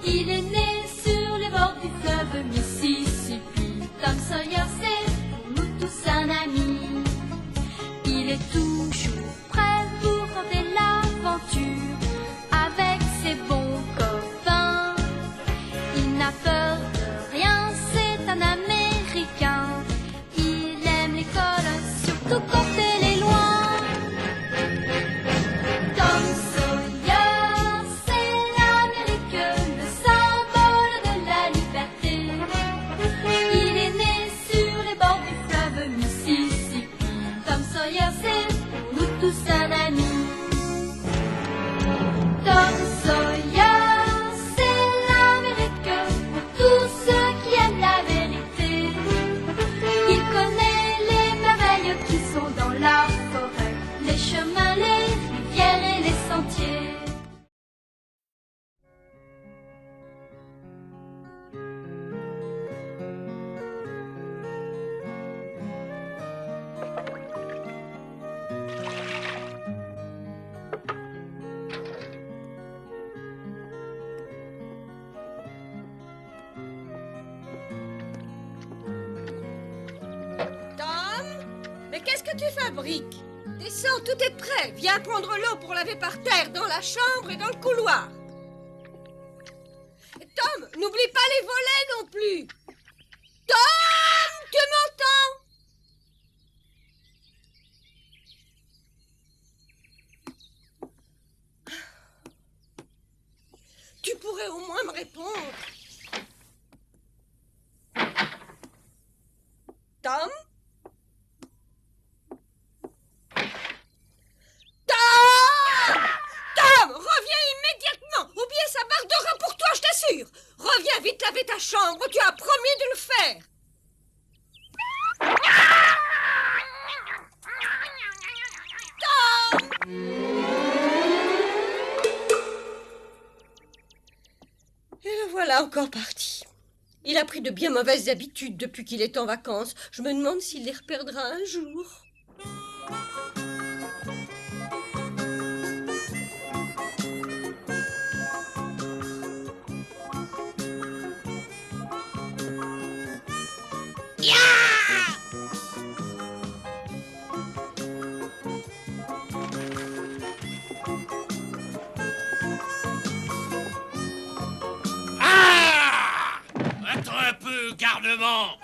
Il est né sur les bords du fleuve Mississippi. Tom Sawyer, c'est pour nous tous un ami. Il est toujours prêt pour tenter l'aventure avec ses bons copains. Il n'a peur de rien, c'est un Américain. Il aime l'école, surtout quand elle est loin. Tom Sawyer, c'est l'Amérique, le symbole de la liberté. Il est né sur les bords du fleuve Mississippi. Tom Sawyer, c'est pour nous tous un ami. Tom Sawyer, c'est l'Amérique pour tous ceux qui aiment la vérité. Il connaît les merveilles qui sont dans la forêt, les chemins, les rivières et les sentiers. Tom, mais qu'est-ce que tu fabriques? Descends, tout est prêt. Viens prendre l'eau pour laver par terre, dans la chambre et dans le couloir. Et Tom, n'oublie pas les volets non plus. Tom, tu m'entends? Tu pourrais au moins me répondre. Tom? Tom, reviens immédiatement, ou bien ça bardera pour toi, je t'assure. Reviens vite laver ta chambre, tu as promis de le faire. Tom! Et le voilà encore parti. Il a pris de bien mauvaises habitudes depuis qu'il est en vacances. Je me demande s'il les reperdra un jour. Ah! Attends un peu, garnement!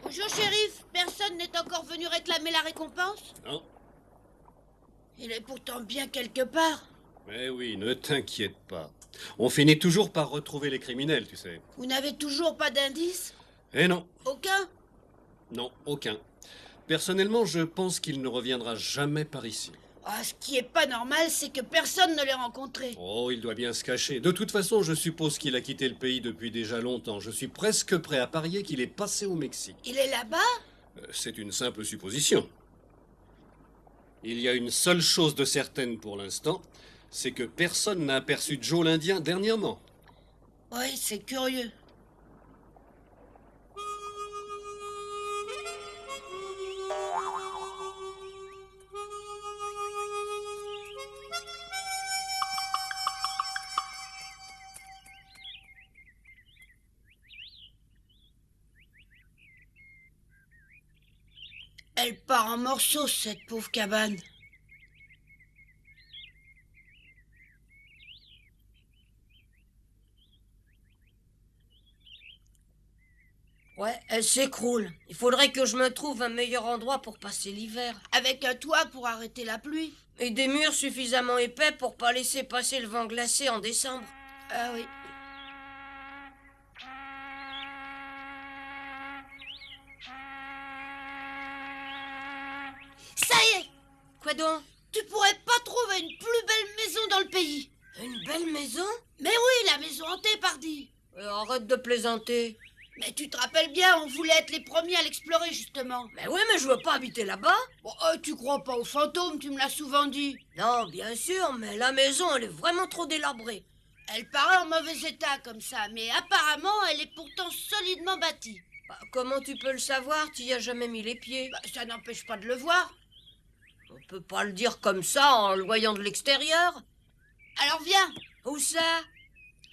Bonjour, shérif. Personne n'est encore venu réclamer la récompense? Non. Il est pourtant bien quelque part. Mais oui, ne t'inquiète pas. On finit toujours par retrouver les criminels, tu sais. Vous n'avez toujours pas d'indice? Eh non, Aucun? non, aucun. Personnellement, je pense qu'il ne reviendra jamais par ici. Ah, ce qui est pas normal, c'est que personne ne l'ait rencontré. Oh, il doit bien se cacher. De toute façon, je suppose qu'il a quitté le pays depuis déjà longtemps. Je suis presque prêt à parier qu'il est passé au Mexique. Il est là-bas? C'est une simple supposition. Il y a une seule chose de certaine pour l'instant, c'est que personne n'a aperçu Joe l'Indien dernièrement. Oui, c'est curieux. Elle part en morceaux, cette pauvre cabane. Ouais, elle s'écroule. Il faudrait que je me trouve un meilleur endroit pour passer l'hiver. Avec un toit pour arrêter la pluie. Et des murs suffisamment épais pour pas laisser passer le vent glacé en décembre. Ah oui. Ça y est! Quoi donc? Tu pourrais pas trouver une plus belle maison dans le pays. Une belle maison? Mais oui, la maison hantée, pardi. Arrête de plaisanter. Mais tu te rappelles bien, on voulait être les premiers à l'explorer, justement. Mais oui, mais je veux pas habiter là-bas. Bon, tu crois pas aux fantômes, tu me l'as souvent dit. Non, bien sûr, mais la maison, elle est vraiment trop délabrée. Elle paraît en mauvais état comme ça, mais apparemment, elle est pourtant solidement bâtie. Bah, comment tu peux le savoir? Tu y as jamais mis les pieds. Bah, ça n'empêche pas de le voir. On peut pas le dire comme ça en le voyant de l'extérieur. Alors viens, Où ça?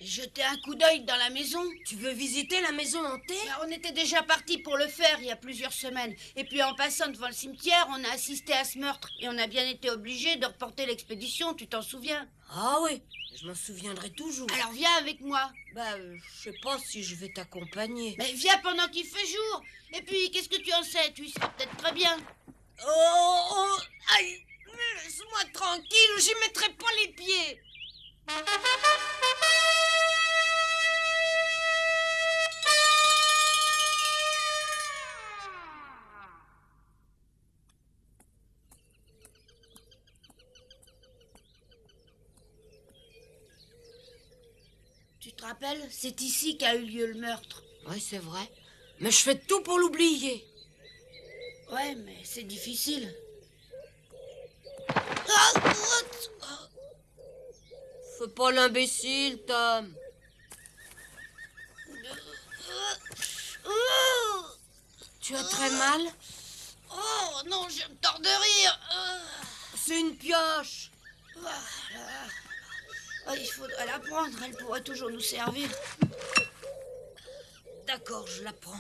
jeter un coup d'œil dans la maison. Tu veux visiter la maison hantée? Bah, on était déjà partis pour le faire il y a plusieurs semaines. Et puis en passant devant le cimetière, on a assisté à ce meurtre. Et on a bien été obligés de reporter l'expédition, tu t'en souviens? Ah oui, je m'en souviendrai toujours. Alors viens avec moi. Bah, je sais pas si je vais t'accompagner. Mais viens pendant qu'il fait jour. Et puis, qu'est-ce que tu en sais? Tu y seras peut-être très bien. Oh, aïe, laisse-moi tranquille, j'y mettrai pas les pieds. Tu te rappelles? C'est ici qu'a eu lieu le meurtre. Oui, c'est vrai. Mais je fais tout pour l'oublier. Ouais, mais c'est difficile. Fais pas l'imbécile, Tom. Tu as très mal? Oh non, je me tords de rire. C'est une pioche. Il faudrait la prendre, elle pourrait toujours nous servir. D'accord, je la prends.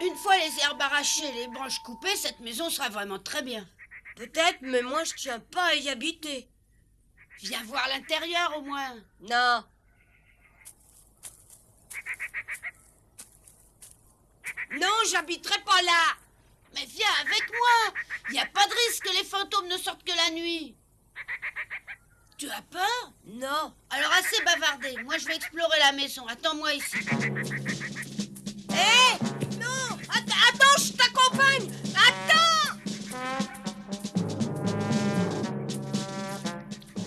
Une fois les herbes arrachées et les branches coupées, cette maison sera vraiment très bien. Peut-être, mais moi je tiens pas à y habiter. Viens voir l'intérieur au moins. Non. Non, j'habiterai pas là. Mais viens avec moi. Il n'y a pas de risque que les fantômes ne sortent que la nuit. Tu as peur? Non. Alors assez bavardé. Moi je vais explorer la maison. Attends-moi ici. Hé! Non! Attends, je t'accompagne! Attends!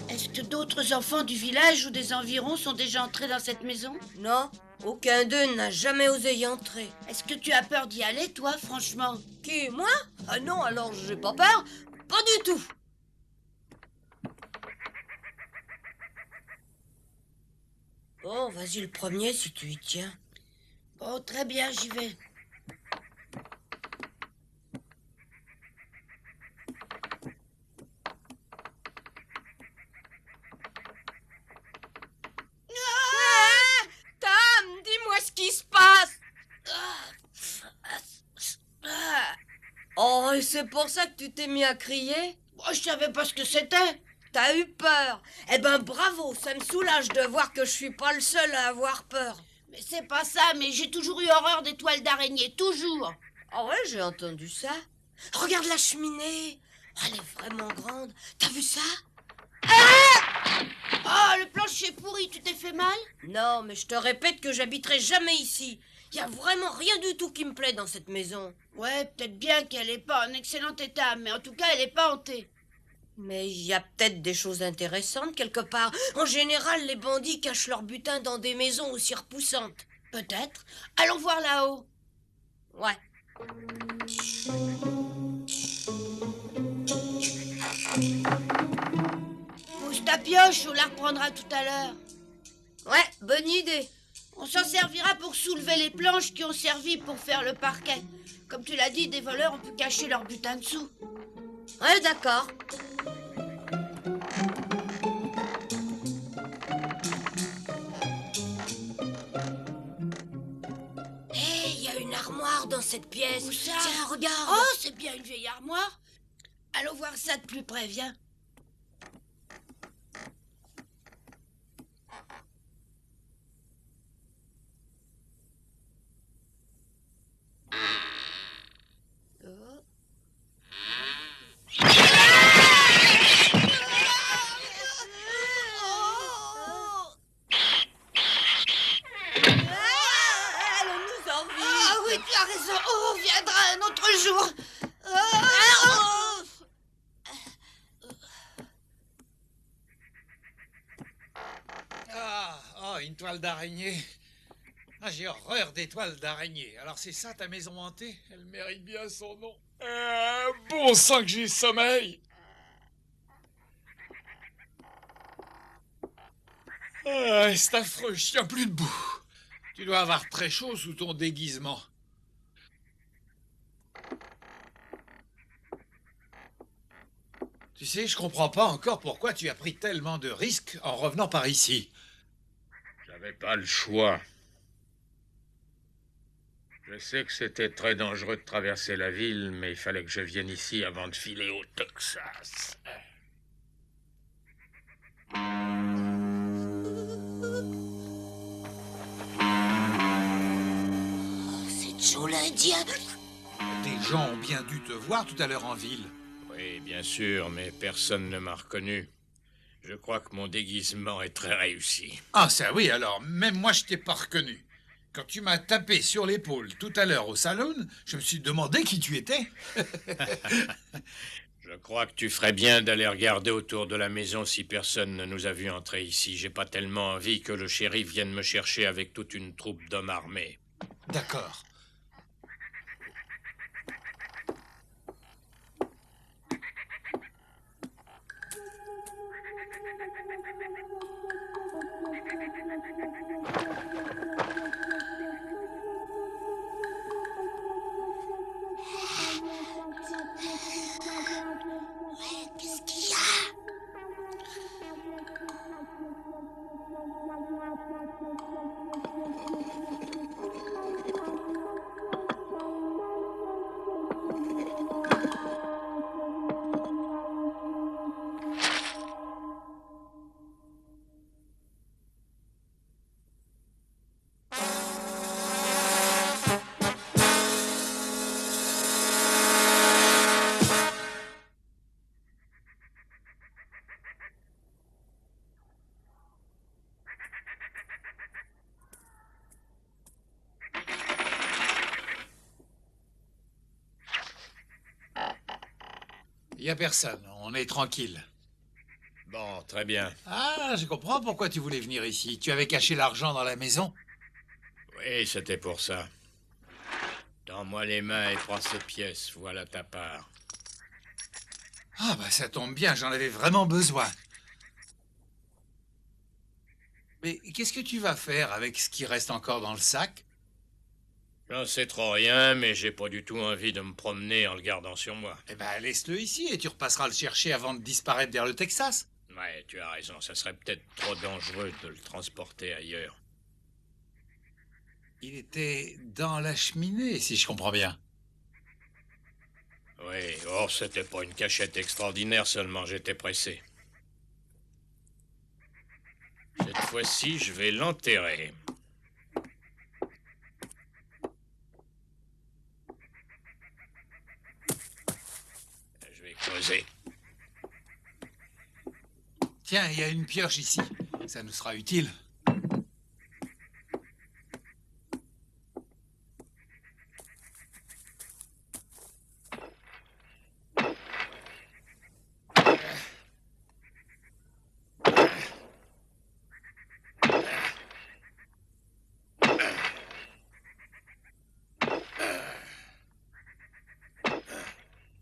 Est-ce que d'autres enfants du village ou des environs sont déjà entrés dans cette maison? Non, aucun d'eux n'a jamais osé y entrer. Est-ce que tu as peur d'y aller, toi, franchement? Qui, moi? Ah non, alors j'ai pas peur. Pas du tout. Bon, vas-y le premier si tu y tiens. Oh, très bien, j'y vais. Ah, Tom, dis-moi ce qui se passe. Oh, et c'est pour ça que tu t'es mis à crier? Oh, je savais pas ce que c'était. T'as eu peur. Eh ben bravo, ça me soulage de voir que je suis pas le seul à avoir peur. Mais c'est pas ça, mais j'ai toujours eu horreur des toiles d'araignée, toujours. Ah ouais, j'ai entendu ça. Regarde la cheminée. Elle est vraiment grande. T'as vu ça? Oh, le plancher pourri, tu t'es fait mal? Non, mais je te répète que j'habiterai jamais ici. Y a vraiment rien du tout qui me plaît dans cette maison. Ouais, peut-être bien qu'elle est pas en excellent état, mais en tout cas, elle est pas hantée. Mais il y a peut-être des choses intéressantes quelque part. En général, les bandits cachent leur butin dans des maisons aussi repoussantes. Peut-être. Allons voir là-haut. Ouais. Pousse ta pioche, on la reprendra tout à l'heure. Ouais, bonne idée. On s'en servira pour soulever les planches qui ont servi pour faire le parquet. Comme tu l'as dit, des voleurs ont pu cacher leur butin dessous. Ouais, d'accord. Hé, il y a une armoire dans cette pièce. Où ça? Tiens, regarde. Oh, c'est bien une vieille armoire. Allons voir ça de plus près, viens. une toile d'araignée. Ah, j'ai horreur des toiles d'araignée. Alors c'est ça ta maison hantée? Elle mérite bien son nom. Bon sang que j'ai sommeil. Ah, c'est affreux, je tiens plus debout. Tu dois avoir très chaud sous ton déguisement. Tu sais, je comprends pas encore pourquoi tu as pris tellement de risques en revenant par ici. J'avais pas le choix. Je sais que c'était très dangereux de traverser la ville, mais il fallait que je vienne ici avant de filer au Texas. C'est Joe l'Indien. Des gens ont bien dû te voir tout à l'heure en ville. Oui, bien sûr, mais personne ne m'a reconnu. Je crois que mon déguisement est très réussi. Ah ça oui, alors, même moi je t'ai pas reconnu. Quand tu m'as tapé sur l'épaule tout à l'heure au salon, je me suis demandé qui tu étais. Je crois que tu ferais bien d'aller regarder autour de la maison si personne ne nous a vus entrer ici. J'ai pas tellement envie que le shérif vienne me chercher avec toute une troupe d'hommes armés. D'accord. Qu'est-ce qu'il y a? Il y a personne, on est tranquille. Bon, très bien. Ah, je comprends pourquoi tu voulais venir ici. Tu avais caché l'argent dans la maison. Oui, c'était pour ça. Tends-moi les mains et prends cette pièce. Voilà ta part. Ah bah ça tombe bien, j'en avais vraiment besoin. Mais qu'est-ce que tu vas faire avec ce qui reste encore dans le sac? J'en sais trop rien, mais j'ai pas du tout envie de me promener en le gardant sur moi. Eh ben laisse-le ici et tu repasseras le chercher avant de disparaître vers le Texas. Ouais, tu as raison. Ça serait peut-être trop dangereux de le transporter ailleurs. Il était dans la cheminée, si je comprends bien. Oui, or c'était pas une cachette extraordinaire, seulement j'étais pressé. Cette fois-ci, je vais l'enterrer. Je vais creuser. Tiens, il y a une pioche ici. Ça nous sera utile.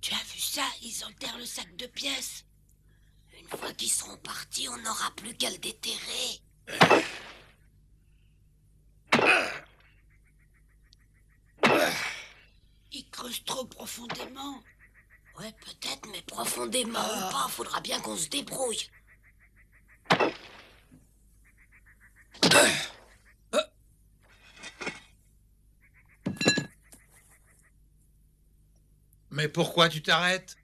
Tu as vu ça? Ils enterrent le sac de pièces. Une fois qu'ils seront partis, on n'aura plus qu'à le déterrer. Ils creusent trop profondément. Ouais, peut-être, mais profondément ou pas, faudra bien qu'on se débrouille. Mais pourquoi tu t'arrêtes?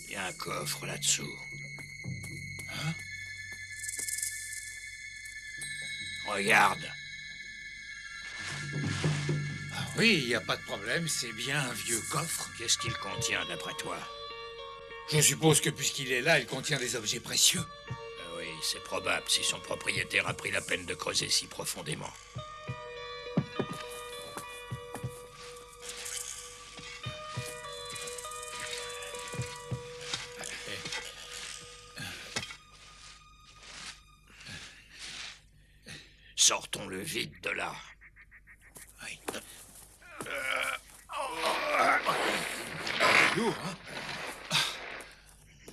Il y a un coffre là-dessous. Hein? Regarde. Ah oui, il n'y a pas de problème, c'est bien un vieux coffre. Qu'est-ce qu'il contient, d'après toi? Je suppose que puisqu'il est là, il contient des objets précieux. Oui, c'est probable si son propriétaire a pris la peine de creuser si profondément. le vide de là. Oui. Lourd, hein?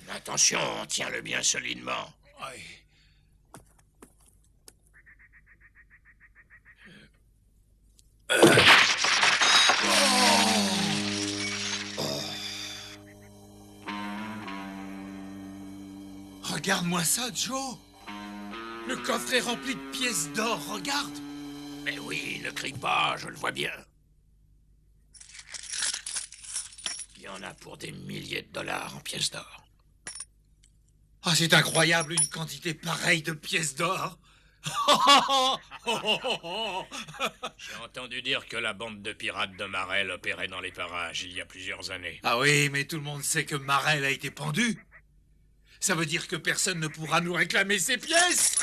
Attention, tiens-le bien solidement. Oui. Regarde-moi ça, Joe. Le coffre est rempli de pièces d'or, regarde. Mais oui, ne crie pas, je le vois bien. Il y en a pour des milliers de dollars en pièces d'or. Ah, c'est incroyable, une quantité pareille de pièces d'or. J'ai entendu dire que la bande de pirates de Marel opérait dans les parages il y a plusieurs années. Ah oui, mais tout le monde sait que Marel a été pendu. Ça veut dire que personne ne pourra nous réclamer ses pièces.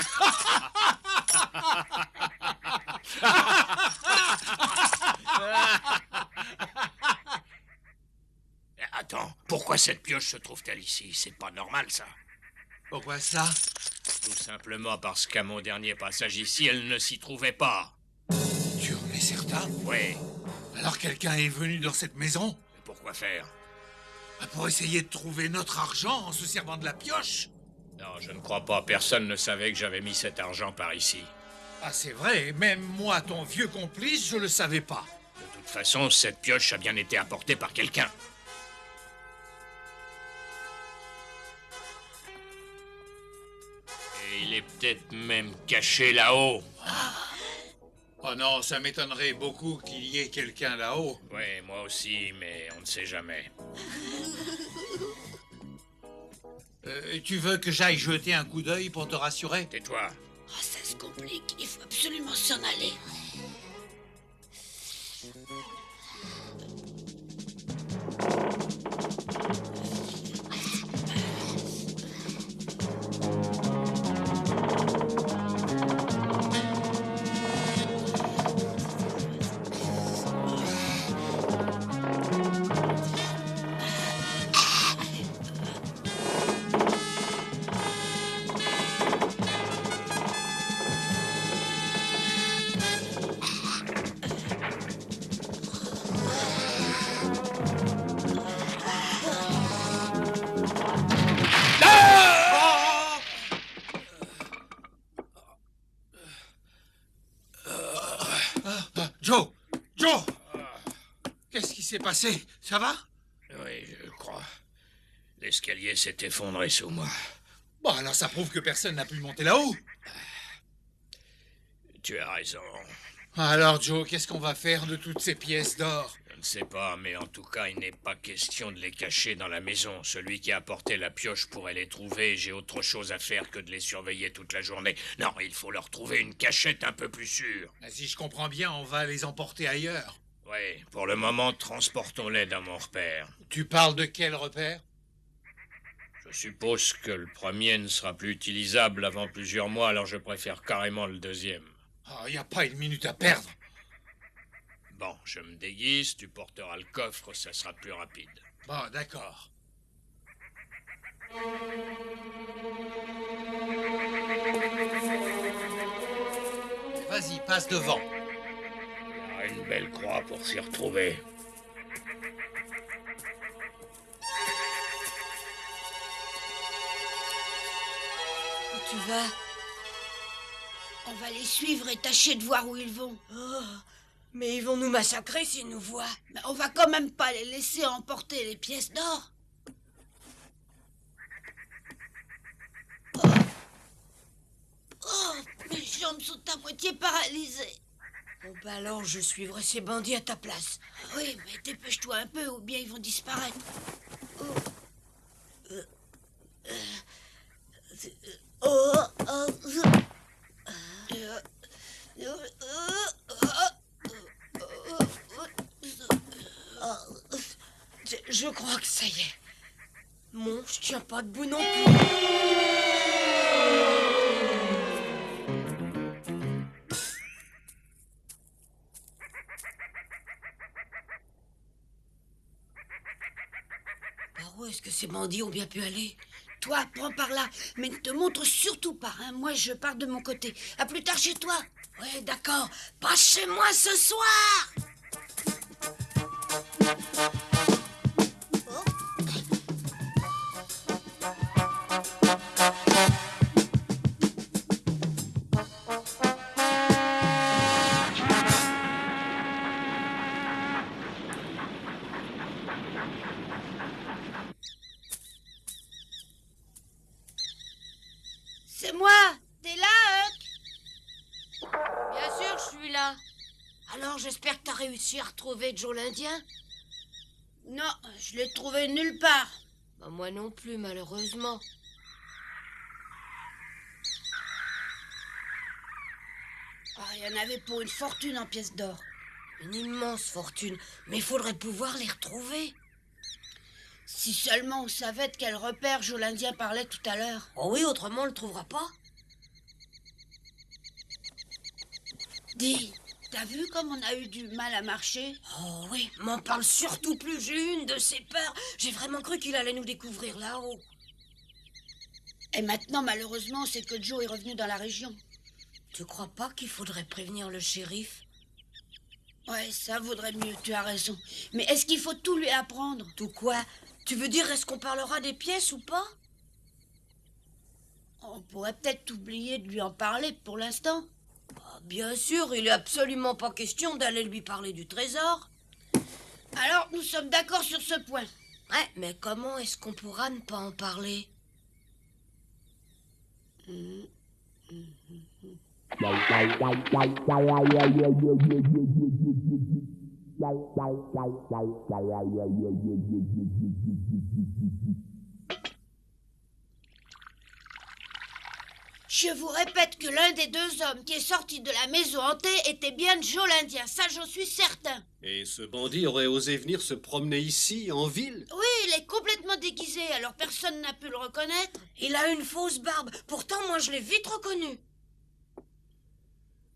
Attends, pourquoi cette pioche se trouve-t-elle ici? C'est pas normal, ça. Pourquoi ça? Tout simplement parce qu'à mon dernier passage ici, elle ne s'y trouvait pas. Tu en es certain? Oui, Alors quelqu'un est venu dans cette maison? mais pourquoi faire? Pour essayer de trouver notre argent en se servant de la pioche? Non, je ne crois pas. Personne ne savait que j'avais mis cet argent par ici. Ah, c'est vrai, même moi, ton vieux complice, je le savais pas. De toute façon, cette pioche a bien été apportée par quelqu'un. Et il est peut-être même caché là-haut. Oh non, ça m'étonnerait beaucoup qu'il y ait quelqu'un là-haut. Oui, moi aussi, mais on ne sait jamais. Tu veux que j'aille jeter un coup d'œil pour te rassurer? Tais-toi. Oh, ça se complique. Il faut absolument s'en aller. Joe! Joe! Qu'est-ce qui s'est passé? Ça va? Oui, je crois. L'escalier s'est effondré sous moi. Bon, alors ça prouve que personne n'a pu monter là-haut. Tu as raison. Alors, Joe, qu'est-ce qu'on va faire de toutes ces pièces d'or? Je ne sais pas, mais en tout cas, il n'est pas question de les cacher dans la maison. Celui qui a apporté la pioche pourrait les trouver. J'ai autre chose à faire que de les surveiller toute la journée. Non, il faut leur trouver une cachette un peu plus sûre. Si je comprends bien, on va les emporter ailleurs. Oui, pour le moment, transportons-les dans mon repère. Tu parles de quel repère? Je suppose que le premier ne sera plus utilisable avant plusieurs mois, alors je préfère carrément le deuxième. Il n'y a pas une minute à perdre. Bon, je me déguise, tu porteras le coffre, ça sera plus rapide. Bon, d'accord. Vas-y, passe devant. Il y aura une belle croix pour s'y retrouver. Où tu vas? On va les suivre et tâcher de voir où ils vont. Oh, mais ils vont nous massacrer s'ils nous voient. Mais on va quand même pas les laisser emporter les pièces d'or. Oh, mes jambes sont à moitié paralysées. Bon, bah alors je suivrai ces bandits à ta place. Oui, mais dépêche-toi un peu ou bien ils vont disparaître. Je crois que ça y est. Bon, je tiens pas debout non plus. Par où est-ce que ces bandits ont bien pu aller? Toi, prends par là, mais ne te montre surtout pas. Hein. Moi, je pars de mon côté. À plus tard chez toi. Ouais, d'accord. Passe chez moi ce soir. C'est moi. T'es là, Huck? Bien sûr, je suis là. Alors, j'espère que t'as réussi à retrouver Joe l'Indien. Non, je l'ai trouvé nulle part. Bah, moi non plus, malheureusement. Ah, il y en avait pour une fortune en pièces d'or. Une immense fortune. Mais il faudrait pouvoir les retrouver. Si seulement on savait de quel repère Joe l'Indien parlait tout à l'heure. Oh oui, autrement on le trouvera pas. Dis, t'as vu comme on a eu du mal à marcher? Oh oui, m'en parle surtout plus. J'ai eu une de ces peurs. J'ai vraiment cru qu'il allait nous découvrir là-haut. Et maintenant, malheureusement, c'est que Joe est revenu dans la région. Tu crois pas qu'il faudrait prévenir le shérif? Ouais, ça vaudrait mieux, tu as raison. Mais est-ce qu'il faut tout lui apprendre? Tout quoi? Tu veux dire, est-ce qu'on parlera des pièces ou pas? On pourrait peut-être oublier de lui en parler pour l'instant. Ah, bien sûr, il est absolument pas question d'aller lui parler du trésor. Alors, nous sommes d'accord sur ce point. Ouais, mais comment est-ce qu'on pourra ne pas en parler? Je vous répète que l'un des deux hommes qui est sorti de la maison hantée était bien Joe l'Indien, ça j'en suis certain. Et ce bandit aurait osé venir se promener ici, en ville? Oui, il est complètement déguisé, alors personne n'a pu le reconnaître. Il a une fausse barbe. Pourtant, moi, je l'ai vite reconnu.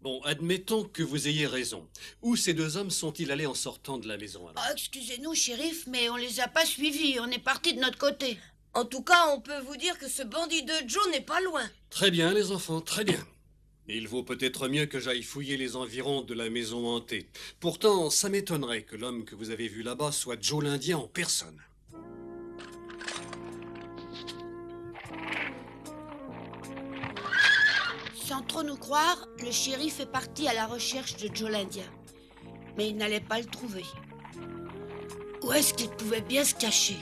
Bon, admettons que vous ayez raison. Où ces deux hommes sont-ils allés en sortant de la maison alors? Ah, excusez-nous, shérif, mais on les a pas suivis, on est parti de notre côté. En tout cas, on peut vous dire que ce bandit de Joe n'est pas loin. Très bien, les enfants, très bien. Il vaut peut-être mieux que j'aille fouiller les environs de la maison hantée. Pourtant, ça m'étonnerait que l'homme que vous avez vu là-bas soit Joe l'Indien en personne. Sans trop nous croire, le shérif est parti à la recherche de Joe l'Indien. Mais il n'allait pas le trouver. Où est-ce qu'il pouvait bien se cacher?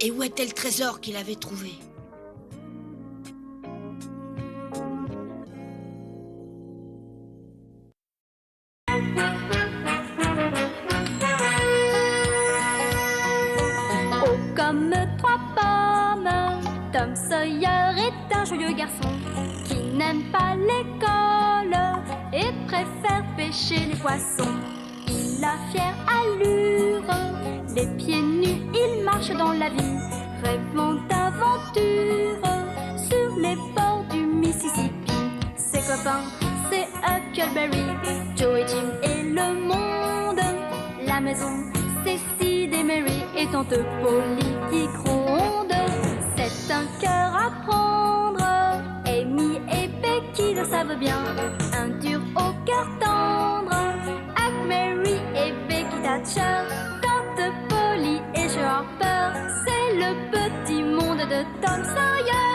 Et où était le trésor qu'il avait trouvé? Oh, comme trois pommes, Tom Sawyer est un joyeux garçon qui n'aime pas l'école et préfère pêcher les poissons. Il a fière allure, les pieds nus, il marche dans la vie, rêvant d'aventure sur les bords du Mississippi. Ses copains, c'est Huckleberry, Joe et Jim et le monde. La maison, c'est Sid et Mary et tante Polly qui gronde. C'est un cœur à prendre, Amy et Becky le savent bien. Un dur au cœur tendre, Huck, Mary et Becky Thatcher. Tante Polly et Joe Harper, c'est le petit monde de Tom Sawyer.